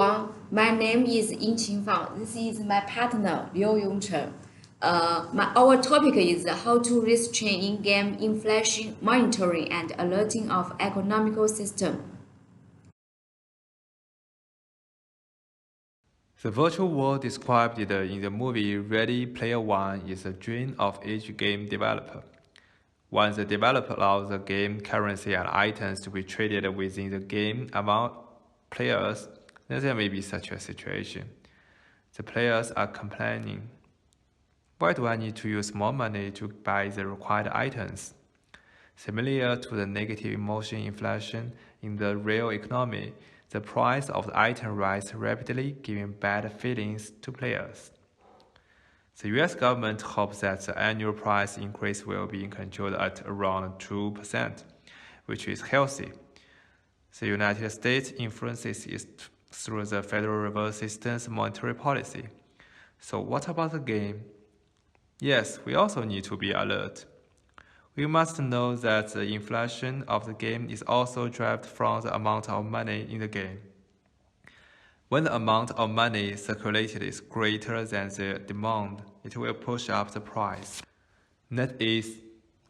everyone, my name is Qinfang. This is my partner Yongcheng. Our topic is how to restrain in-game inflation monitoring and alerting of economical system. The virtual world described in the movie Ready Player One is a dream of each game developer. Once the developer allows the game currency and items to be traded within the game among players, then there may be such a situation. The players are complaining, why do I need to use more money to buy the required items? Similar to the negative emotion inflation in the real economy, the price of the item rises rapidly, giving bad feelings to players. The US government hopes that the annual price increase will be controlled at around 2%, which is healthy. The United States influences it through the Federal Reserve System's monetary policy. So what about the game? Yes, we also need to be alert. We must know that the inflation of the game is also derived from the amount of money in the game. When the amount of money circulated is greater than the demand, it will push up the price. Netease,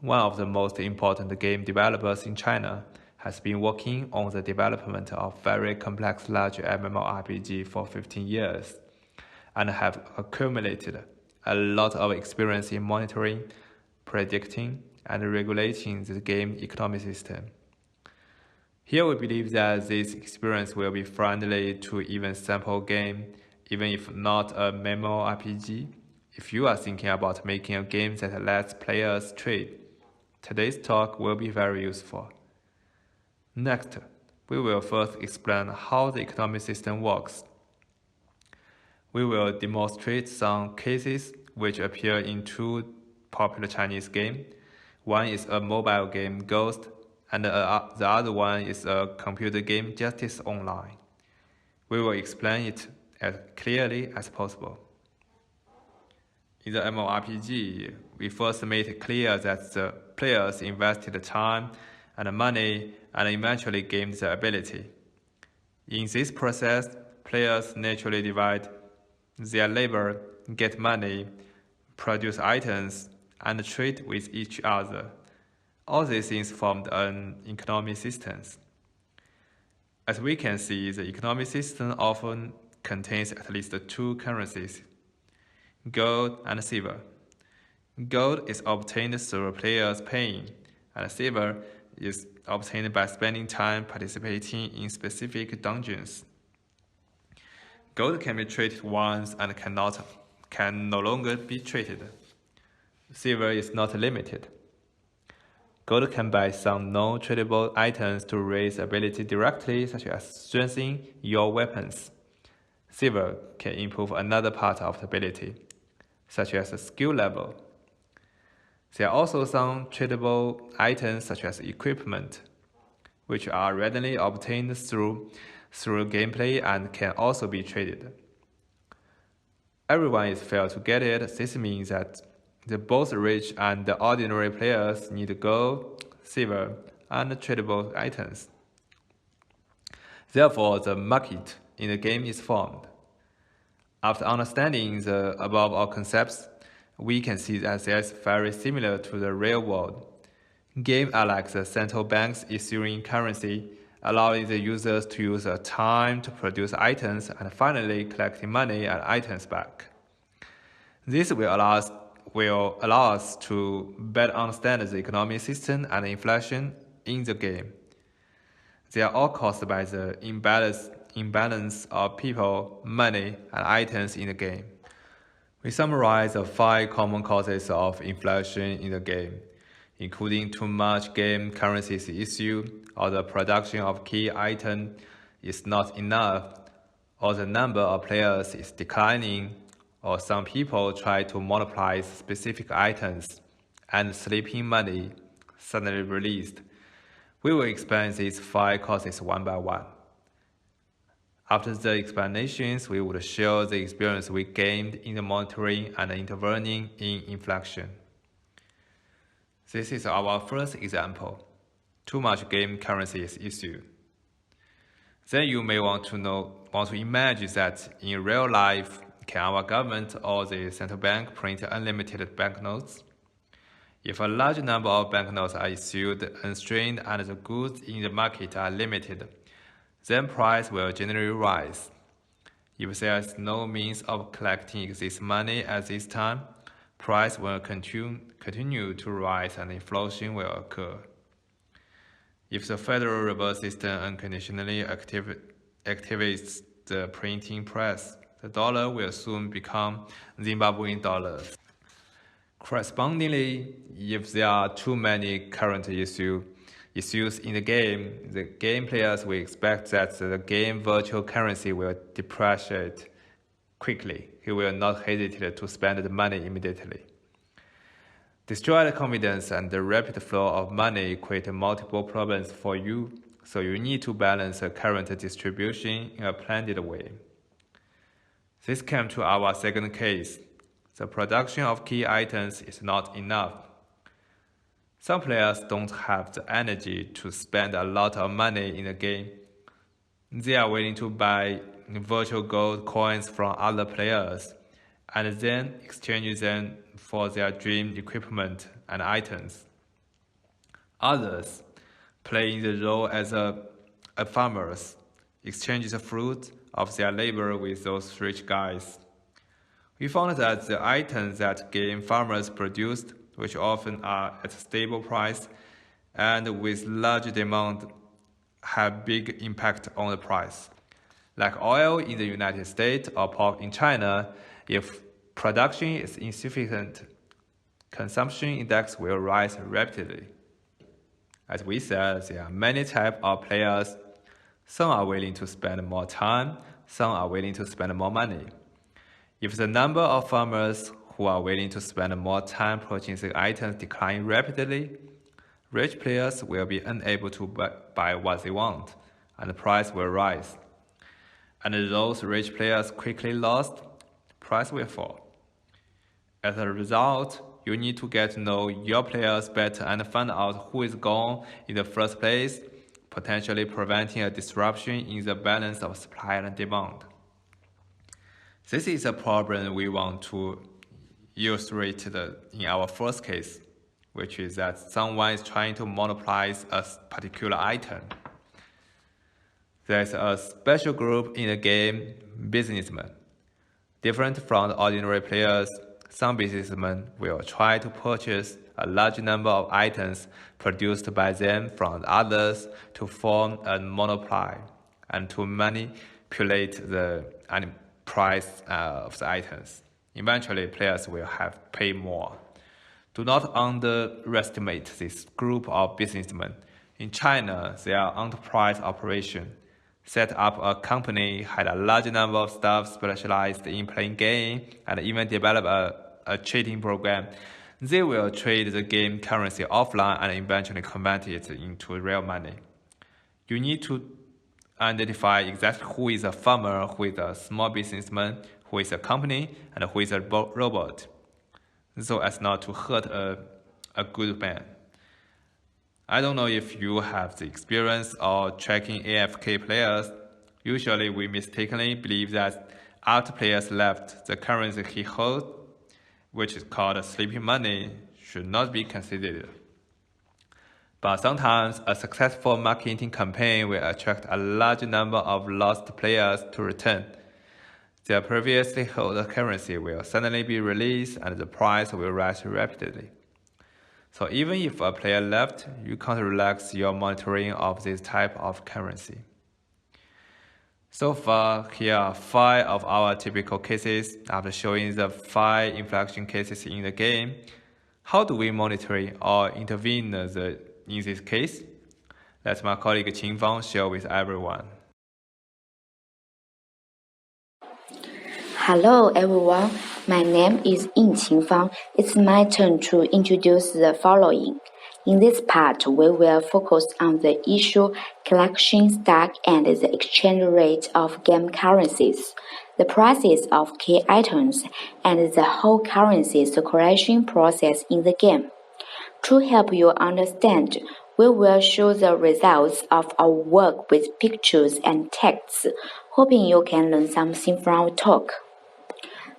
one of the most important game developers in China, has been working on the development of very complex large MMORPG for 15 years and have accumulated a lot of experience in monitoring, predicting, and regulating the game economic system. Here we believe that this experience will be friendly to even sample game, even if not a MMORPG. If you are thinking about making a game that lets players trade, today's talk will be very useful. Next, we will first explain how the economic system works. We will demonstrate some cases which appear in two popular Chinese games. One is a mobile game, Ghost, and the other one is a computer game, Justice Online. We will explain it as clearly as possible. In the MMORPG, we first made it clear that the players invested time and money and eventually gained the ability. In this process, players naturally divide their labor, get money, produce items, and trade with each other. All these things formed an economic system. As we can see, the economic system often contains at least two currencies, gold and silver. Gold is obtained through players paying, and silver is obtained by spending time participating in specific dungeons. Gold can be traded once and can no longer be traded. Silver is not limited. Gold can buy some non-tradable items to raise ability directly, such as strengthening your weapons. Silver can improve another part of the ability, such as a skill level. There are also some tradable items such as equipment, which are readily obtained through gameplay and can also be traded. Everyone is fair to get it. This means that both rich and the ordinary players need gold, silver, and tradable items. Therefore, the market in the game is formed. After understanding the above all concepts, we can see that they are very similar to the real world. Games are like the central banks issuing currency, allowing the users to use their time to produce items and finally collecting money and items back. This will allow us to better understand the economic system and inflation in the game. They are all caused by the imbalance of people, money, and items in the game. We summarize the 5 common causes of inflation in the game, including too much game currencies issued, or the production of key item is not enough, or the number of players is declining, or some people try to monopolize specific items and sleeping money suddenly released. We will explain these 5 causes one by one. After the explanations, we will share the experience we gained in the monitoring and intervening in inflation. This is our first example. Too much game currency is issued. Then you may want to imagine that in real life, can our government or the central bank print unlimited banknotes? If a large number of banknotes are issued unstrained and the goods in the market are limited, then price will generally rise. If there is no means of collecting this money at this time, price will continue to rise and inflation will occur. If the Federal Reserve System unconditionally activates the printing press, the dollar will soon become Zimbabwean dollars. Correspondingly, if there are too many current issues in the game players will expect that the game virtual currency will depreciate quickly. He will not hesitate to spend the money immediately. Destroyed confidence and the rapid flow of money create multiple problems for you, so you need to balance the current distribution in a planned way. This came to our second case. The production of key items is not enough. Some players don't have the energy to spend a lot of money in the game. They are willing to buy virtual gold coins from other players and then exchange them for their dream equipment and items. Others, playing the role as a farmers, exchange the fruit of their labor with those rich guys. We found that the items that game farmers produced, which often are at a stable price and with large demand, have big impact on the price. Like oil in the United States or pork in China, if production is insufficient, consumption index will rise rapidly. As we said, there are many types of players. Some are willing to spend more time, some are willing to spend more money. If the number of farmers who are willing to spend more time purchasing items decline rapidly, rich players will be unable to buy what they want, and the price will rise. And those rich players quickly lost, price will fall. As a result, you need to get to know your players better and find out who is gone in the first place, potentially preventing a disruption in the balance of supply and demand. This is a problem we want to illustrate in our first case, which is that someone is trying to monopolize a particular item. There's a special group in the game, businessmen. Different from the ordinary players, some businessmen will try to purchase a large number of items produced by them from others to form a monopoly and to manipulate the price of the items. Eventually, players will have to pay more. Do not underestimate this group of businessmen. In China, their enterprise operation set up a company, had a large number of staff specialized in playing game, and even develop a trading program. They will trade the game currency offline and eventually convert it into real money. You need to identify exactly who is a farmer, who is a small businessman, who is a company, and who is a robot, so as not to hurt a good man. I don't know if you have the experience of tracking AFK players. Usually we mistakenly believe that after players left, the currency he holds, which is called sleeping money, should not be considered. But sometimes a successful marketing campaign will attract a large number of lost players to return. Their previously held currency will suddenly be released and the price will rise rapidly. So even if a player left, you can't relax your monitoring of this type of currency. So far, here are 5 of our typical cases. After showing the 5 inflection cases in the game, how do we monitor or intervene in this case? Let my colleague Qinfang share with everyone. Hello everyone, my name is Ying Qinfang. It's my turn to introduce the following. In this part, we will focus on the issue collection stock and the exchange rate of game currencies, the prices of key items, and the whole currency circulation process in the game. To help you understand we will show the results of our work with pictures and texts, hoping you can learn something from our talk.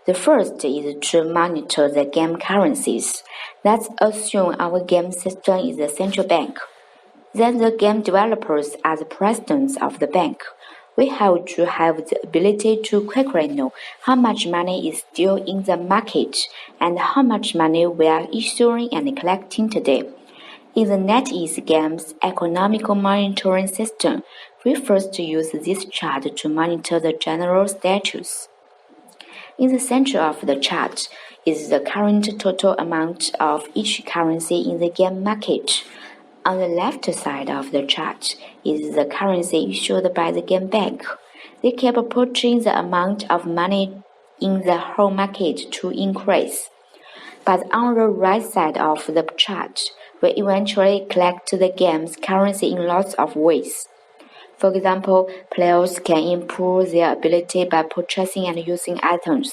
The first is to monitor the game currencies. Let's assume our game system is the central bank. Then the game developers are the presidents of the bank. We have to have the ability to quickly know how much money is still in the market and how much money we are issuing and collecting today. In the Netease game's economical monitoring system, we first use this chart to monitor the general status. In the center of the chart is the current total amount of each currency in the game market. On the left side of the chart is the currency issued by the game bank. They keep pushing the amount of money in the whole market to increase. But on the right side of the chart, we eventually collect the game's currency in lots of ways. For example, players can improve their ability by purchasing and using items.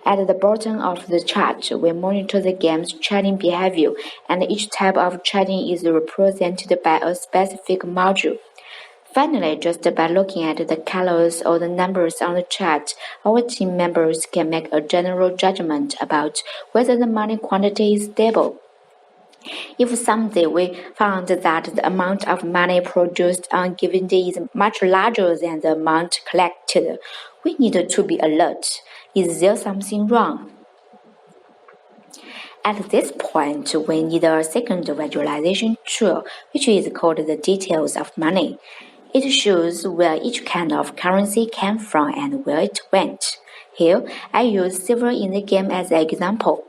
At the bottom of the chart, we monitor the game's trading behavior, and each type of trading is represented by a specific module. Finally, just by looking at the colors or the numbers on the chart, our team members can make a general judgment about whether the money quantity is stable. If someday we found that the amount of money produced on a given day is much larger than the amount collected, we need to be alert. Is there something wrong? At this point, we need a second visualization tool, which is called the details of money. It shows where each kind of currency came from and where it went. Here, I use silver in the game as an example.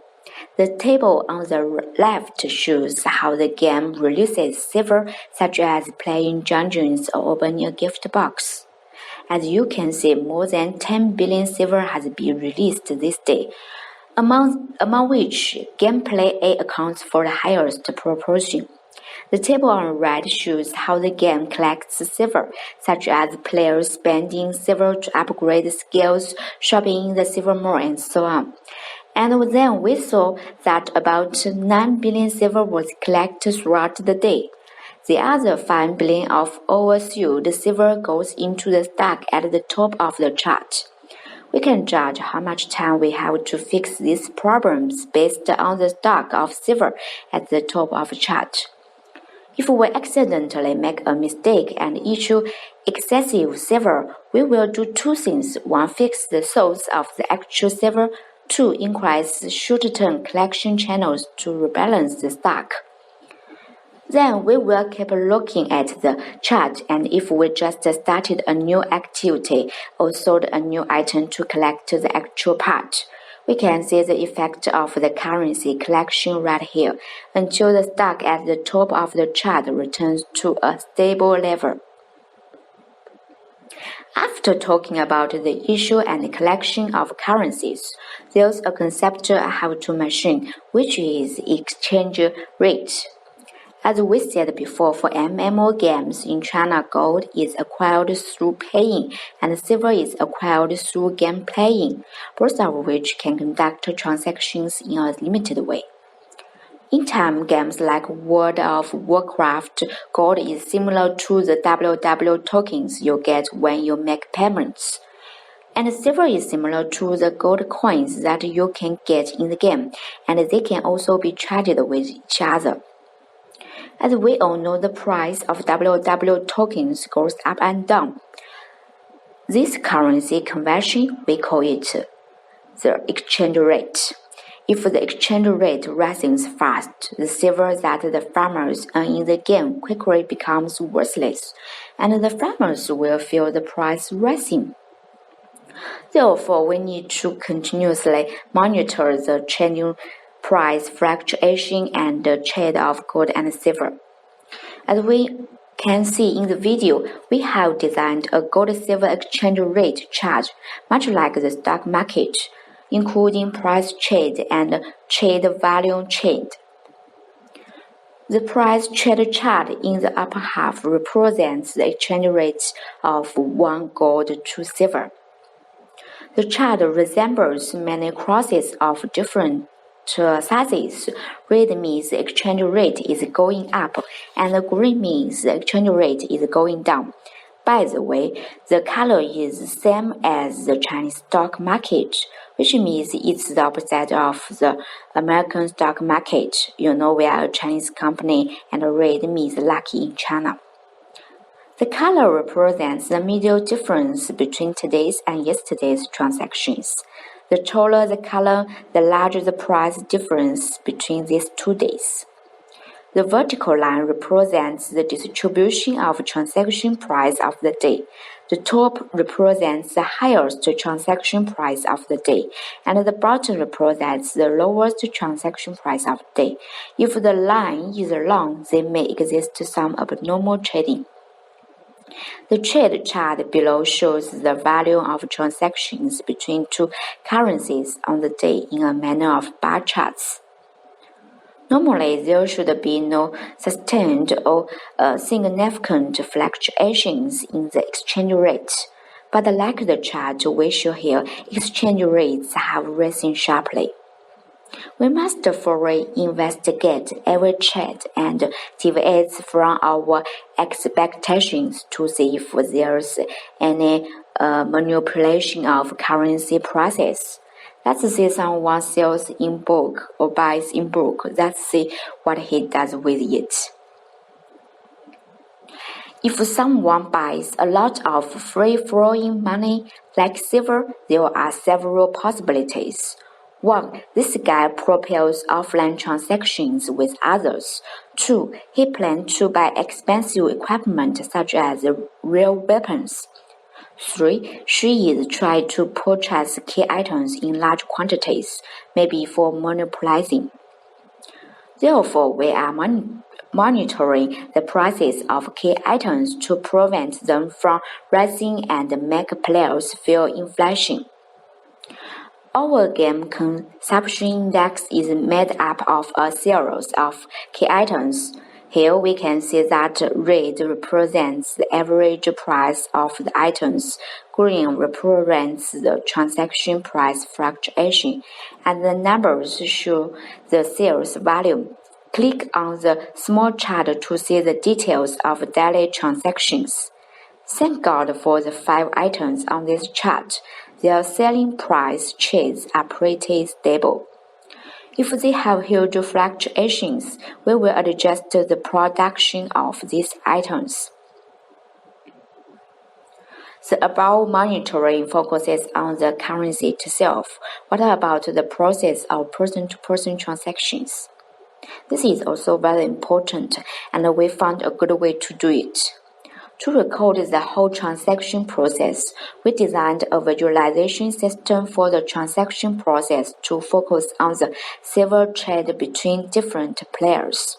The table on the left shows how the game releases silver, such as playing dungeons or opening a gift box. As you can see, more than 10 billion silver has been released this day, among which gameplay A accounts for the highest proportion. The table on the right shows how the game collects silver, such as players spending silver to upgrade skills, shopping in the silver mall, and so on. And then we saw that about 9 billion silver was collected throughout the day. The other 5 billion of oversold silver goes into the stack at the top of the chart. We can judge how much time we have to fix these problems based on the stock of silver at the top of the chart. If we accidentally make a mistake and issue excessive silver, we will do two things. One, fix the source of the actual silver. Two, increase short-term collection channels to rebalance the stock. Then we will keep looking at the chart, and if we just started a new activity or sold a new item to collect the actual part, we can see the effect of the currency collection right here until the stock at the top of the chart returns to a stable level. After talking about the issue and collection of currencies, there's a concept I have to mention, which is exchange rate. As we said before, for MMO games in China, gold is acquired through paying and silver is acquired through game playing, both of which can conduct transactions in a limited way. In time games like World of Warcraft, gold is similar to the WW tokens you get when you make payments. And silver is similar to the gold coins that you can get in the game, and they can also be traded with each other. As we all know, the price of WW tokens goes up and down. This currency conversion, we call it the exchange rate. If the exchange rate rises fast, the silver that the farmers earn in the game quickly becomes worthless, and the farmers will feel the price rising. Therefore, we need to continuously monitor the changing price fluctuation and the trade of gold and silver. As we can see in the video, we have designed a gold-silver exchange rate chart, much like the stock market, including price trade and trade volume trade. The price trade chart in the upper half represents the exchange rate of 1 gold to silver. The chart resembles many crosses of different sizes. Red means the exchange rate is going up, and green means the exchange rate is going down. By the way, the color is the same as the Chinese stock market, which means it's the opposite of the American stock market. You know, we are a Chinese company, and red means lucky in China. The color represents the middle difference between today's and yesterday's transactions. The taller the color, the larger the price difference between these 2 days. The vertical line represents the distribution of transaction price of the day. The top represents the highest transaction price of the day, and the bottom represents the lowest transaction price of the day. If the line is long, there may exist some abnormal trading. The trade chart below shows the value of transactions between two currencies on the day in a manner of bar charts. Normally, there should be no sustained or significant fluctuations in the exchange rate, but like the chart we show here, exchange rates have risen sharply. We must fully investigate every trade and deviates from our expectations to see if there's any manipulation of currency prices. Let's say someone sells in bulk or buys in bulk. Let's see what he does with it. If someone buys a lot of free-flowing money like silver, there are several possibilities. 1. This guy propels offline transactions with others. 2. He plans to buy expensive equipment such as real weapons. 3. She is trying to purchase key items in large quantities, maybe for monopolizing. Therefore, we are monitoring the prices of key items to prevent them from rising and make players feel inflation. Our game consumption index is made up of a series of key items. Here we can see that red represents the average price of the items, green represents the transaction price fluctuation, and the numbers show the sales volume. Click on the small chart to see the details of daily transactions. Thank God for the 5 items on this chart. Their selling price trends are pretty stable. If they have huge fluctuations, we will adjust the production of these items. The above monitoring focuses on the currency itself. What about the process of person-to-person transactions? This is also very important, and we found a good way to do it. To record the whole transaction process, we designed a visualization system for the transaction process to focus on the civil trade between different players.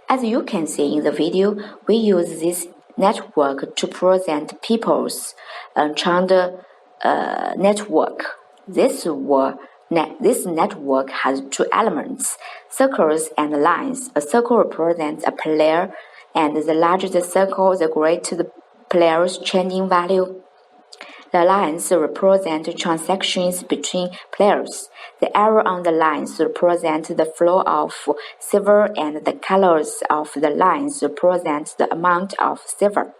As you can see in the video, we use this network to present people's China network. This network has 2 elements, circles and lines. A circle represents a player, and the larger the circle, the greater the player's trading value. The lines represent transactions between players. The arrow on the lines represents the flow of silver, and the colors of the lines represent the amount of silver.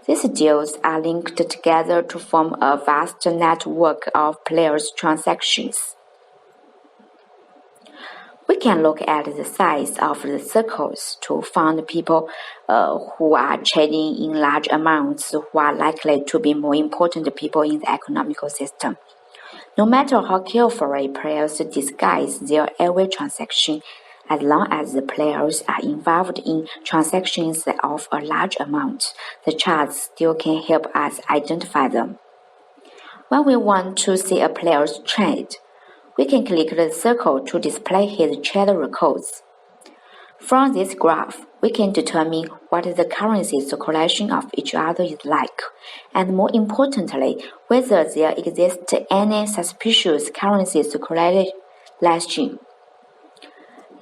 These deals are linked together to form a vast network of players' transactions. We can look at the size of the circles to find people who are trading in large amounts who are likely to be more important people in the economic system. No matter how carefully players disguise their every transaction, as long as the players are involved in transactions of a large amount, the charts still can help us identify them. When we want to see a player's trade, we can click the circle to display his trade records. From this graph, we can determine what the currency circulation of each other is like, and more importantly, whether there exists any suspicious currency circulation.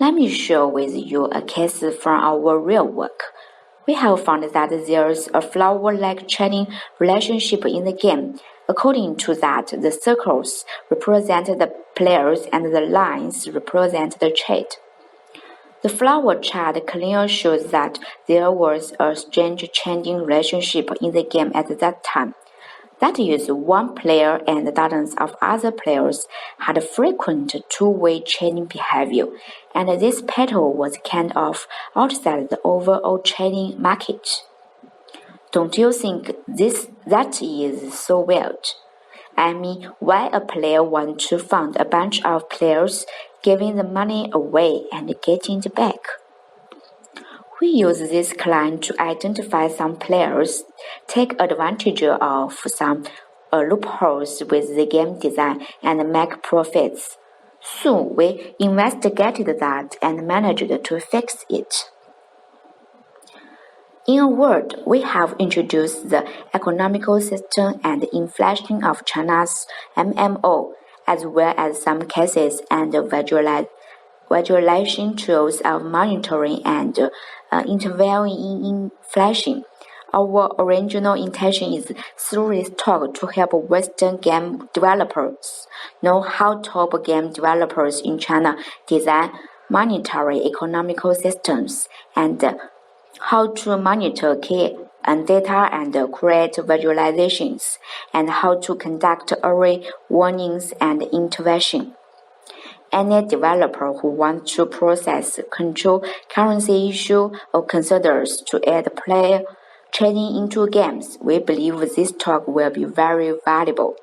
Let me share with you a case from our real work. We have found that there is a flower-like trading relationship in the game. According to that, the circles represent the players and the lines represent the trade. The flower chart clearly shows that there was a strange changing relationship in the game at that time. That is, one player and dozens of other players had frequent two-way trading behavior, and this pattern was kind of outside the overall trading market. Don't you think that is so weird? I mean, why a player wants to fund a bunch of players, giving the money away and getting it back? We use this client to identify some players, take advantage of some loopholes with the game design, and make profits. Soon we investigated that and managed to fix it. In a word, we have introduced the economical system and inflation of China's MMO, as well as some cases and visualization tools of monitoring and intervening in inflation. Our original intention is through this talk to help Western game developers know how top game developers in China design monetary economical systems and how to monitor key and data and create visualizations, and how to conduct early warnings and intervention. Any developer who wants to process, control currency issue or considers to add player trading into games, we believe this talk will be very valuable.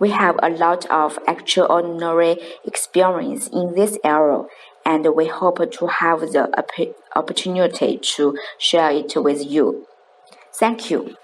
We have a lot of extraordinary experience in this area, and we hope to have the opportunity to share it with you. Thank you.